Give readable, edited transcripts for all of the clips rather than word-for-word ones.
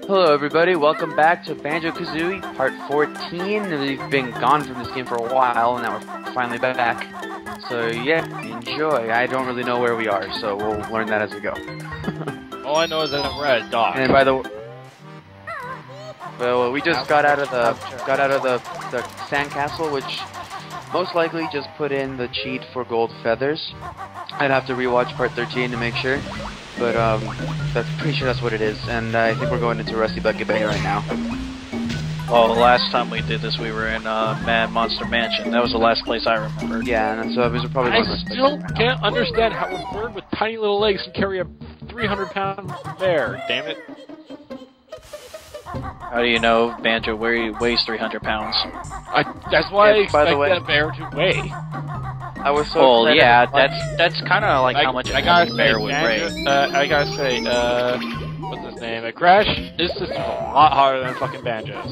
Hello everybody, welcome back to Banjo Kazooie, part 14. We've been gone from this game for a while, and now we're finally back. So yeah, enjoy. I don't really know where we are, so we'll learn that as we go. All I know is that we're at a dock. And by the way, well, we just got out of the sandcastle, which most likely just put in the cheat for gold feathers. I'd have to rewatch part 13 to make sure. But, that's pretty sure that's what it is, and I think we're going into Rusty Bucket Bay right now. Well, the last time we did this, we were in, Mad Monster Mansion. That was the last place I remembered. Yeah, and so it was probably one of those still can't understand how a bird with tiny little legs can carry a 300-pound bear, damn it. How do you know Banjo weighs 300 pounds? That's why I expect the way, that bear to weigh. I was so well, yeah, that's kind of like how much a bear would weigh. I gotta say, what's his name? Crash, this is a lot harder than fucking Banjo's.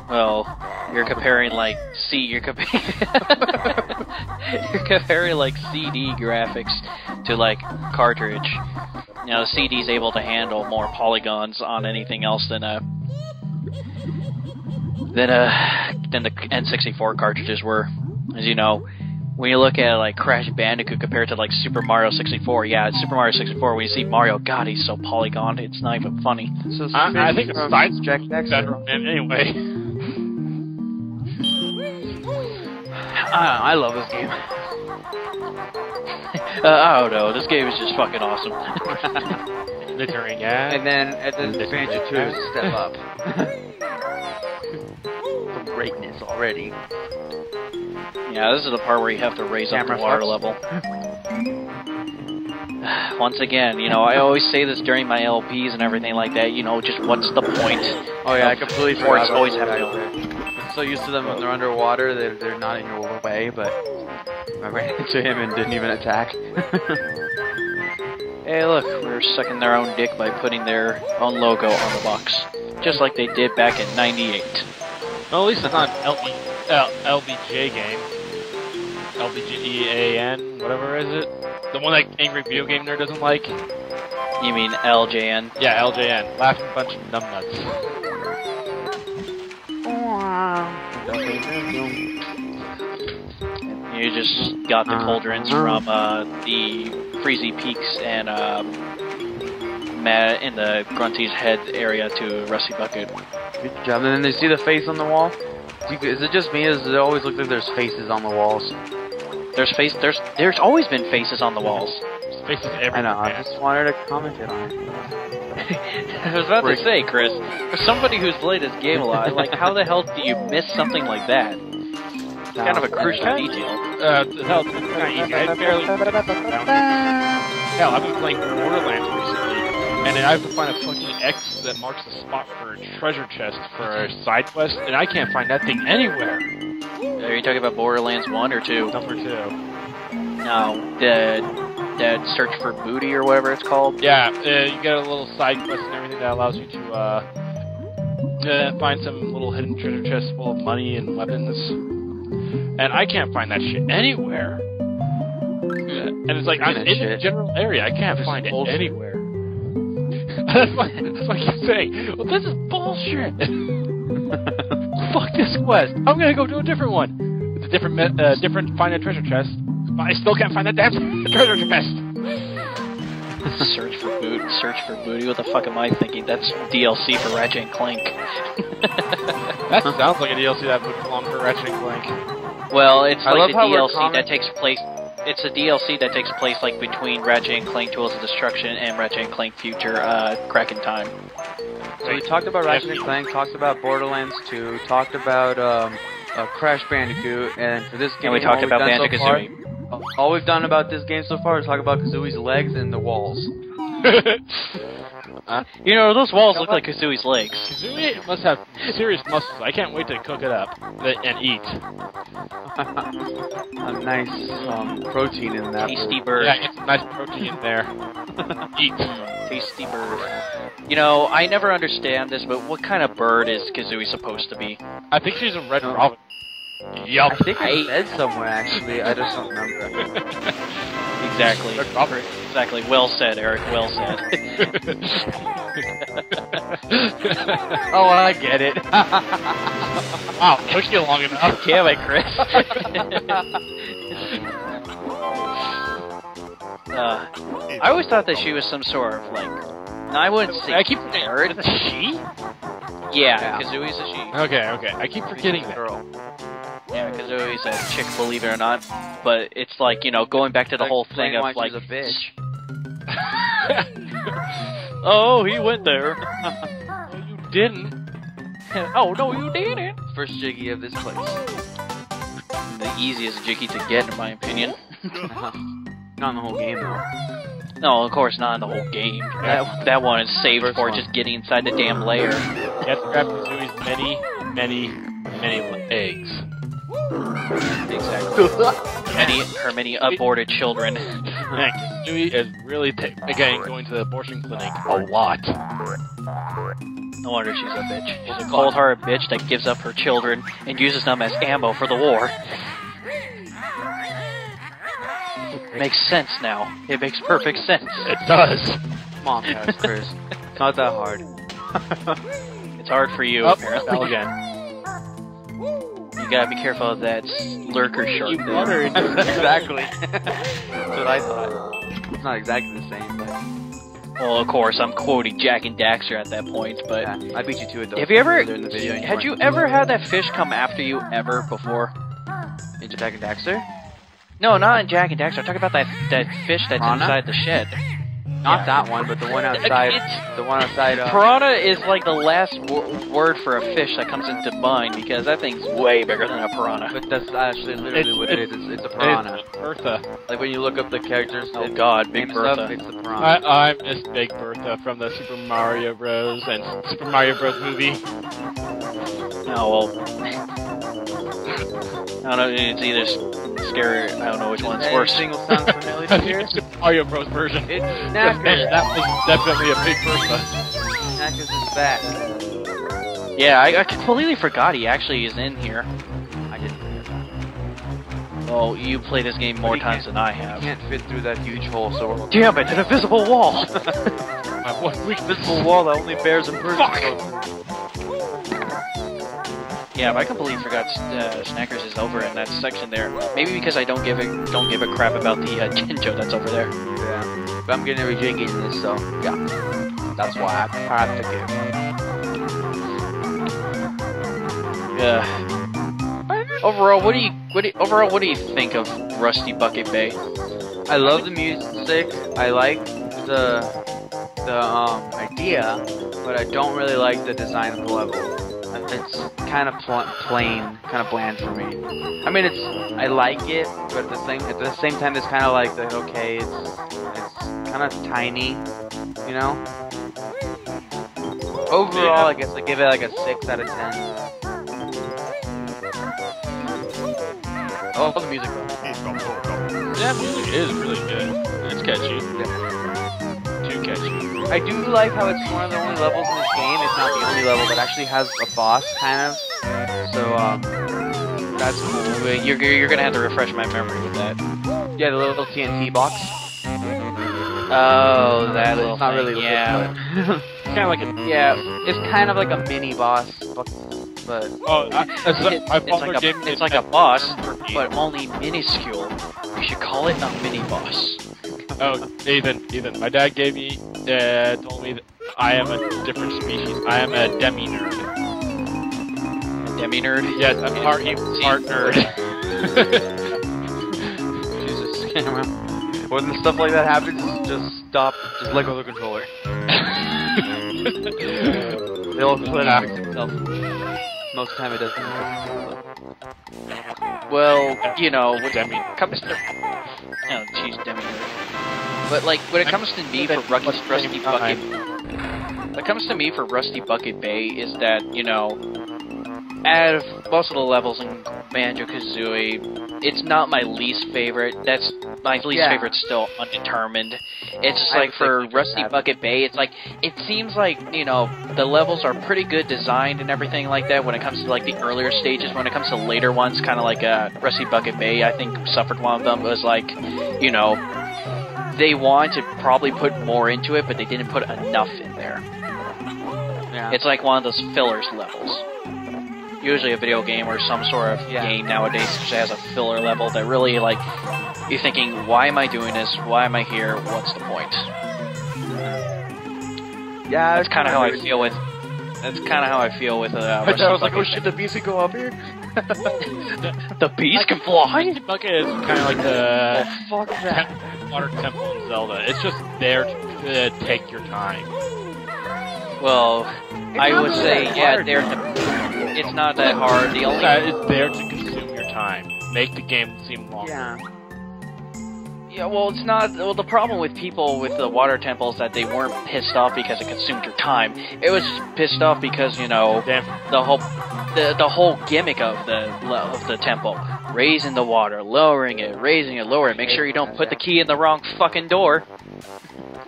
Well, you're comparing like you're comparing like CD graphics to like cartridge. You know, the CD's able to handle more polygons on anything else than the N64 cartridges were. As you know, when you look at like Crash Bandicoot compared to like Super Mario 64, yeah, Super Mario 64. When you see Mario, God, he's so polygoned, it's not even funny. So I think the side's better anyway. I love this game. I don't know. This game is just fucking awesome. Littering, yeah. And then Banjo 2 is a step up. Some greatness already. Yeah, this is the part where you have to raise up the water level. Once again, you know, I always say this during my LPs and everything like that. You know, just what's the point? Oh yeah, I completely forgot. Always have to. I'm so used to them when they're underwater, they're not in your way, but I ran into him and didn't even attack. Hey, look, we're sucking their own dick by putting their own logo on the box, just like they did back in '98. Well, at least it's not an LBJ game. LBGEAN, whatever is it? The one that Angry Video Game Nerd doesn't like? You mean LJN? Yeah, LJN. Laughing bunch of numbnuts. You just got the cauldrons from the Freezy Peaks and in the Grunty's head area to Rusty Bucket. Good job. And then you see the face on the wall? Is it just me? Does it always look like there's faces on the walls? There's always been faces on the walls. There's faces everywhere. I know. I just wanted to comment on it. I was about to say, Chris, for somebody who's played this game a lot, like, how the hell do you miss something like that? It's kind of a crucial detail. Hell, I barely... Hell, I've been playing Borderlands recently, and I have to find a fucking X that marks the spot for a treasure chest for a side quest, and I can't find that thing anywhere. Are you talking about Borderlands 1 or 2? Number 2. No, the search for booty or whatever it's called? Yeah, you get a little side quest and everything that allows you to find some little hidden treasure chests full of money and weapons. And I can't find that shit anywhere. And it's like, I'm in the general area, I can't find it anywhere. That's what I keep saying. Well, this is bullshit! Fuck this quest! I'm gonna go do a different one! It's a different find a treasure chest. But I still can't find that damn treasure chest! Search for booty? What the fuck am I thinking? That's DLC for Ratchet and Clank. That sounds like a DLC that would belong for Ratchet and Clank. Well, it's like a DLC that takes place... It's a DLC that takes place like between Ratchet and Clank Tools of Destruction and Ratchet and Clank Future Crack in Time. So we talked about Ratchet and Clank, talked about Borderlands 2, talked about Crash Bandicoot, and for this game, and we talked about Banjo Kazooie. All we've done about this game so far is talk about Kazooie's legs and the walls. You know, those walls look like Kazooie's legs. Kazooie must have serious muscles. I can't wait to cook it up and eat. A nice protein in that. Tasty bird. Yeah, get some nice protein in there. Eat. Tasty bird. You know, I never understand this, but what kind of bird is Kazooie supposed to be? I think she's a red robin. Yup. I think I said somewhere, actually. I just don't remember. Exactly. Exactly. Well said, Eric. Well said. Oh, I get it. Wow, took you long enough. Damn it, Chris. I always thought that she was some sort of like. No, I wouldn't say. I keep forgetting. Is it a she? Yeah, Kazooie's a she. Okay. I keep forgetting that. Girl. Yeah, Kazooie's a chick, believe it or not. But it's like, you know, going back to the whole thing of like. She's a bitch. Oh, he went there. No, you didn't. Oh, no, you didn't. First Jiggy of this place. The easiest Jiggy to get, in my opinion. Not in the whole game, though. No, of course not in the whole game. That one is saved for just getting inside the damn layer. You have to grab Kazooie's many eggs. Exactly. Her many aborted children. Man, Kazooie is really again going to the abortion clinic a lot. No wonder she's a bitch. She's a cold-hearted bitch that gives up her children and uses them as ammo for the war. Makes sense now. It makes perfect sense. It does. Come on, Chris. It's not that hard. It's hard for you, apparently. Again. You gotta be careful of that lurker shark. You water it. Exactly. That's what I thought. It's not exactly the same, but... Well, of course, I'm quoting Jack and Daxter at that point, but... Yeah, I beat you to it, though. Have you ever... In the video, had you ever had that fish come after you ever before? In Jack and Daxter? No, not in Jack and Daxter. I'm talking about that fish that's Piranha? inside the shed. Not that one, but the one outside. The one outside. Piranha is like the last word for a fish that comes into mind, because that thing's way bigger than a piranha. But that's actually literally what it is. It's a piranha. It's Bertha. Like when you look up the characters. Oh God, Big Bertha. Stuff, it's the piranha. I miss Big Bertha from the Super Mario Bros. And Super Mario Bros. Movie. Oh, well. I don't know, it's either scary, I don't know which one's worse. Single sound familiar to hear? Super Mario Bros. Version. It's Snacker. That was definitely a Big Bertha. Snacker's is back. Yeah, I completely forgot he actually is in here. I didn't forget that. Well, you play this game more times than I have. You can't fit through that huge hole, so we're... Damn it, an invisible wall! What weak Invisible wall that only bears and birds. Fuck! Yeah, but I completely forgot Snackers is over in that section there. Maybe because I don't give a crap about the Jinjo that's over there. Yeah. But I'm getting every jiggy in this, so yeah. That's why I have to give. Yeah. Overall, what do you think of Rusty Bucket Bay? I love the music. I like the idea, but I don't really like the design of the level. It's kind of plain, kind of bland for me. I mean, I like it, but at the same time, it's kind of like okay, it's kind of tiny, you know. Overall, I guess I give it like a 6 out of 10. Oh, the music though. Yeah, music is really good. It's catchy. Yeah. Too catchy. I do like how it's one of the only levels in this game, if not the only level, that actually has a boss, kind of. So, that's cool. Wait, you're gonna have to refresh my memory with that. Yeah, the little TNT box. Oh, that little it's not thing, really yeah. It's kind of like a... Yeah, it's kind of like a mini boss, but Oh, it's like a boss, but only minuscule. You should call it a mini boss. Oh, Ethan, my dad told me that I am a different species. I am a demi-nerd. A demi-nerd? Yes, I'm part nerd. Jesus, when stuff like that happens, just stop, just let go of the controller. It'll clean up itself. Most of the time it doesn't. Well, you know, when it comes to... Oh, jeez, demi-nerd. But, like, when it comes to me for Rusty Bucket... What comes to me for Rusty Bucket Bay is that, you know... out of most of the levels in Banjo Kazooie, it's not my least favorite. That's my least favorite's still undetermined. It's just like for Rusty Bucket Bay, it's like it seems like, you know, the levels are pretty good designed and everything like that when it comes to like the earlier stages. When it comes to later ones, kind of like Rusty Bucket Bay, I think suffered one of them. It was like, you know, they wanted to probably put more into it, but they didn't put enough in there. Yeah. It's like one of those fillers levels. Usually a video game or some sort of game nowadays just has a filler level that really, like, you're thinking, why am I doing this? Why am I here? What's the point? Yeah, that's kind of how I feel with. That's kind of how I feel with. I was like, oh shit, the bees can go up here. The bees can fly. Rusty Bucket is kind of like the water temple in Zelda. It's just there to take your time. Well, I would say, it's not that hard. The only it's there to consume your time, make the game seem longer. Yeah, well, it's not. Well, the problem with people with the water temples is that they weren't pissed off because it consumed your time. It was pissed off because, you know, the whole gimmick of the temple, raising the water, lowering it, raising it, lowering it. Make sure you don't put the key in the wrong fucking door.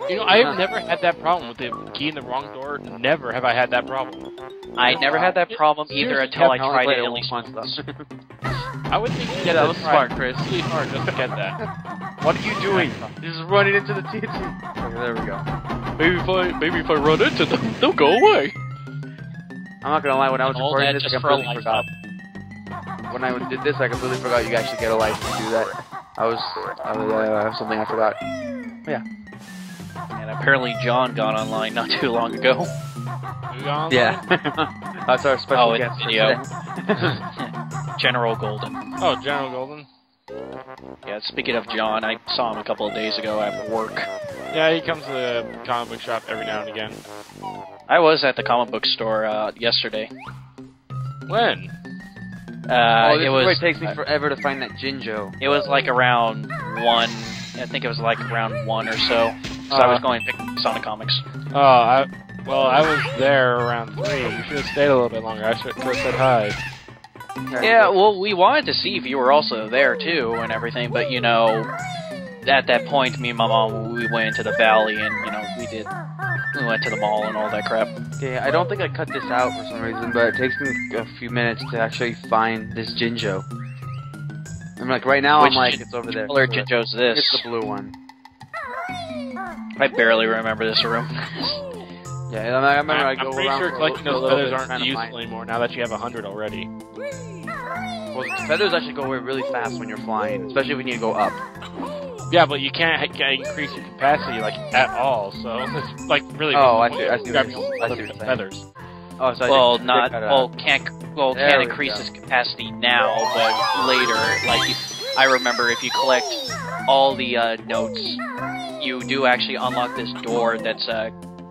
You know, I have never had that problem with the key in the wrong door. Never have I had that problem. I never had that problem either until I tried it at least once. I would think you get that was smart, Chris. It's really hard just to get that. What are you doing? You're just running into the TNT. Okay, there we go. Maybe if I run into them, they'll go away. I'm not gonna lie, when I was recording this, I completely forgot. When I did this, I completely forgot you actually get a life to do that. I have something I forgot. Yeah. And apparently John got online not too long ago. Yeah. That's our special guest video. General Golden. Oh, General Golden? Yeah, speaking of John, I saw him a couple of days ago at work. Yeah, he comes to the comic book shop every now and again. I was at the comic book store yesterday. When? This is where it takes me forever to find that Jinjo. It was like around 1, I think it was like around 1 or so. So I was going to pick Sonic Comics. Oh, I was there around 3. You should have stayed a little bit longer. I should have said hi. Yeah, well, we wanted to see if you were also there, too, and everything, but, you know, at that point, me and my mom, we went into the valley, and, you know, we went to the mall and all that crap. Okay, I don't think I cut this out for some reason, but it takes me a few minutes to actually find this Jinjo. I'm like, right now, it's over there. Which color Jinjo's this? It's the blue one. I barely remember this room. Yeah, I remember I go around. I'm pretty sure collecting those feathers aren't useful anymore now that you have 100 already. Well, the feathers actually go away really fast when you're flying, especially when you go up. Yeah, but you can't increase your capacity like at all, so it's like really. Oh, I see what you're saying. Feathers. Oh, so can't increase its capacity now, but later, like I remember if you collect all the notes, you do actually unlock this door that's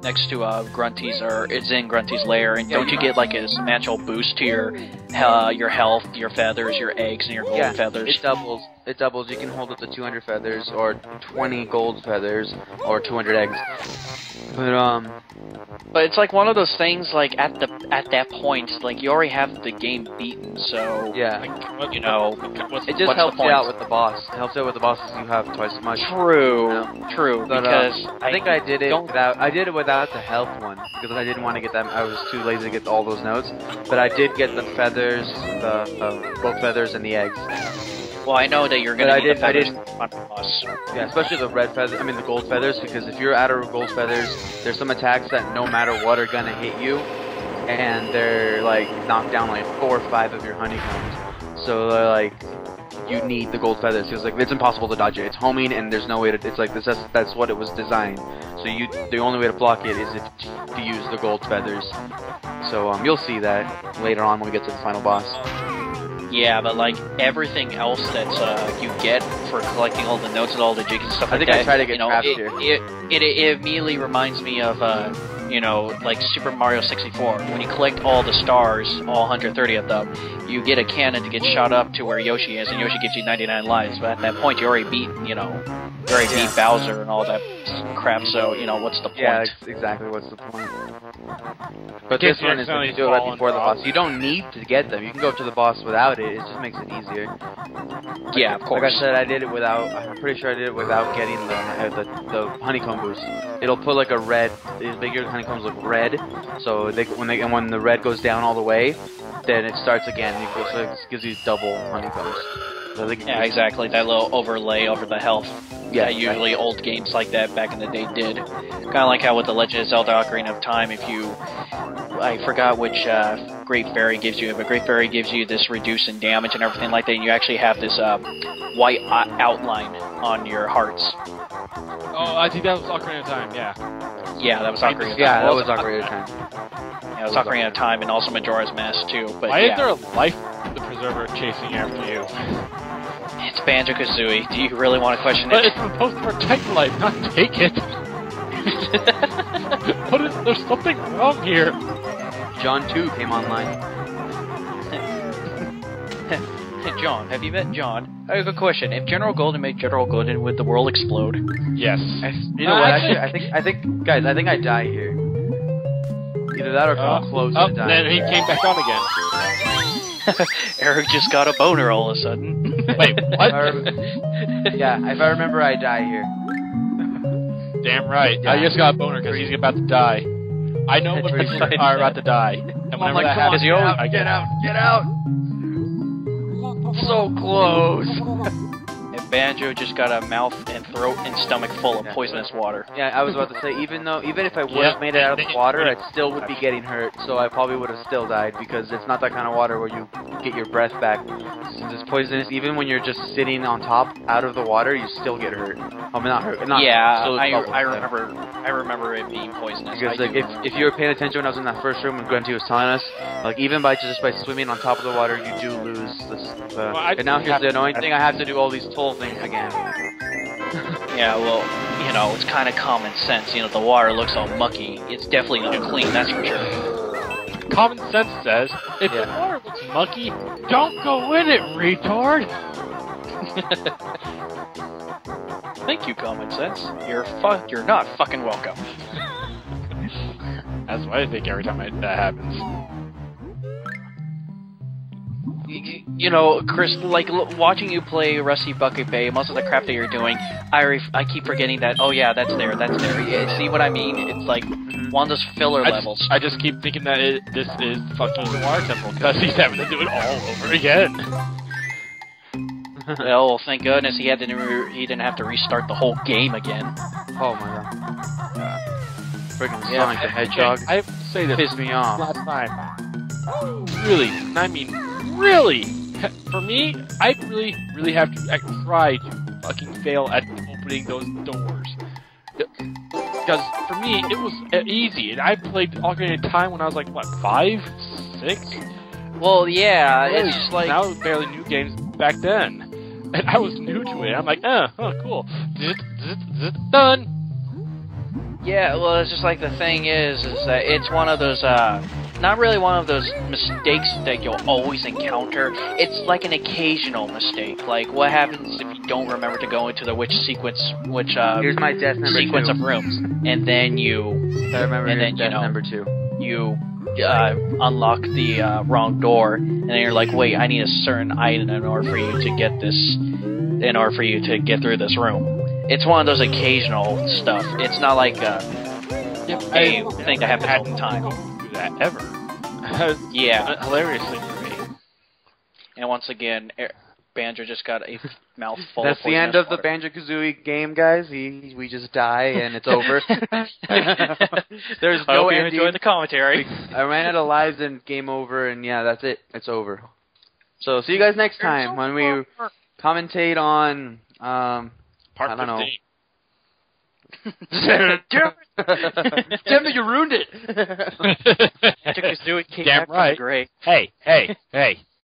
next to Grunty's, or it's in Grunty's lair, and don't you get like a substantial boost to your health, your feathers, your eggs, and your gold feathers? It doubles. It doubles. You can hold up to 200 feathers, or 20 gold feathers, or 200 eggs. But it's like one of those things. Like at that point, like you already have the game beaten. So yeah, like, you know, it just helps you out with the boss. It helps you out with the bosses. You have twice as much. True. But, because I think I did it without the health one because I didn't want to get that. I was too lazy to get all those notes. But I did get the feathers, the gold feathers, and the eggs. Well, I know that you're gonna need the feathers on the boss. Yeah, especially the red feathers. I mean the gold feathers, because if you're out of gold feathers, there's some attacks that no matter what are gonna hit you, and they're like knock down like 4 or 5 of your honeycombs. So like you need the gold feathers because like it's impossible to dodge it. It's homing, and there's no way to. It's like this. That's what it was designed. So the only way to block it is to use the gold feathers. So you'll see that later on when we get to the final boss. Yeah, but like everything else that you get for collecting all the notes and all the jigs and stuff like that, I try to get trapped here. It immediately reminds me of you know, like Super Mario 64. When you collect all the stars, all 130 of them, you get a cannon to get shot up to where Yoshi is, and Yoshi gives you 99 lives. But at that point, you already beat, you know, very beat Bowser and all that crap. So what's the point? Yeah, exactly. What's the point? But this one is when you do it right before the boss. You don't need to get them. You can go to the boss without it. It just makes it easier. Yeah, of course. Like I said, I did it without. I'm pretty sure I did it without getting the honeycomb boost. It'll put like a red. These bigger honeycombs look red. So when the red goes down all the way, then it starts again. So it gives you double honeycombs. So yeah, exactly. That little overlay over the health. Yeah, usually old games like that back in the day did. Kind of like how with the Legend of Zelda Ocarina of Time, I forgot which Great Fairy gives you, but Great Fairy gives you this reduce in damage and everything like that, and you actually have this white outline on your hearts. Oh, I think that was Ocarina of Time, yeah. Yeah, that was Ocarina of Time. Yeah, that was Ocarina of Time. Yeah, it was Ocarina of Time and also Majora's Mask, too. But why is there a life the preserver chasing after you? It's Banjo Kazooie. Do you really want to question but it? It's supposed to protect life, not take it. There's something wrong here. John 2 came online. John, have you met John? I have a question. If General Golden made General Golden, would the world explode? Yes. You know what? Actually, I think, guys, I think I die here. Either that or come close to dying. Then he came back on again. Eric just got a boner all of a sudden. Wait, what? Yeah, if I remember, I die here. Damn right. I just got a boner because he's about to die. I know when people are about to die. And whenever that happens, I get out. Get out! So close! And Banjo just got a mouth and throat and stomach full of poisonous water. Yeah, I was about to say, even if I would have made it out of the water, I still would be getting hurt, so I probably would have still died, because it's not that kind of water where you get your breath back. Since it's poisonous, even when you're just sitting on top, out of the water, you still get hurt. I mean, not hurt. I remember it being poisonous. Because like, if you were paying attention when I was in that first room when Gruntilda was telling us, like even by swimming on top of the water, you do lose and now here's the annoying thing: I have to do all these toll things again. Yeah, well, it's kind of common sense. The water looks all mucky. It's definitely not clean, that's for sure. Common sense says, if the water looks mucky, don't go in it, retard! Thank you, common sense. You're not fucking welcome. That's what I think every time that happens. Chris, like watching you play Rusty Bucket Bay, most of the crap that you're doing, I keep forgetting that. Oh yeah, that's there. Yeah, see what I mean? It's like one of those filler levels. I just keep thinking that this is fucking the Water Temple because he's having to do it all over again. Well, thank goodness he didn't have to restart the whole game again. Oh my god. Freaking Sonic the Hedgehog. I say this pissed me off. Last time. Really, I mean, really. For me, I really have to try to fucking fail at opening those doors. Because for me, it was easy, and I played Ocarina of Time when I was like, what, 5? 6? Well, yeah, really, it's just like... I was barely new games back then. And I was new to it. I'm like, cool. Done. Yeah, well, it's just like the thing is that it's one of those, not really one of those mistakes that you'll always encounter. It's like an occasional mistake. Like, what happens if you don't remember to go into the here's my death number sequence 2. of rooms, and then number 2. You unlock the wrong door, and then you're like, wait, I need a certain item in order for you to get through this room. It's one of those occasional stuff. It's not like a thing that happens all the time. Do that ever. Yeah. Hilariously for me. And once again, Banjo just got a mouthful. That's of the end of water. the Banjo Kazooie game, guys. We just die and it's over. There's no ending. Enjoy the commentary. I ran out of lives and game over, and yeah, that's it. It's over. So see you guys next time when we commentate on Part I don't know. 15. Damn it, you ruined it. Banjo Kazooie Damn right. Great. Hey.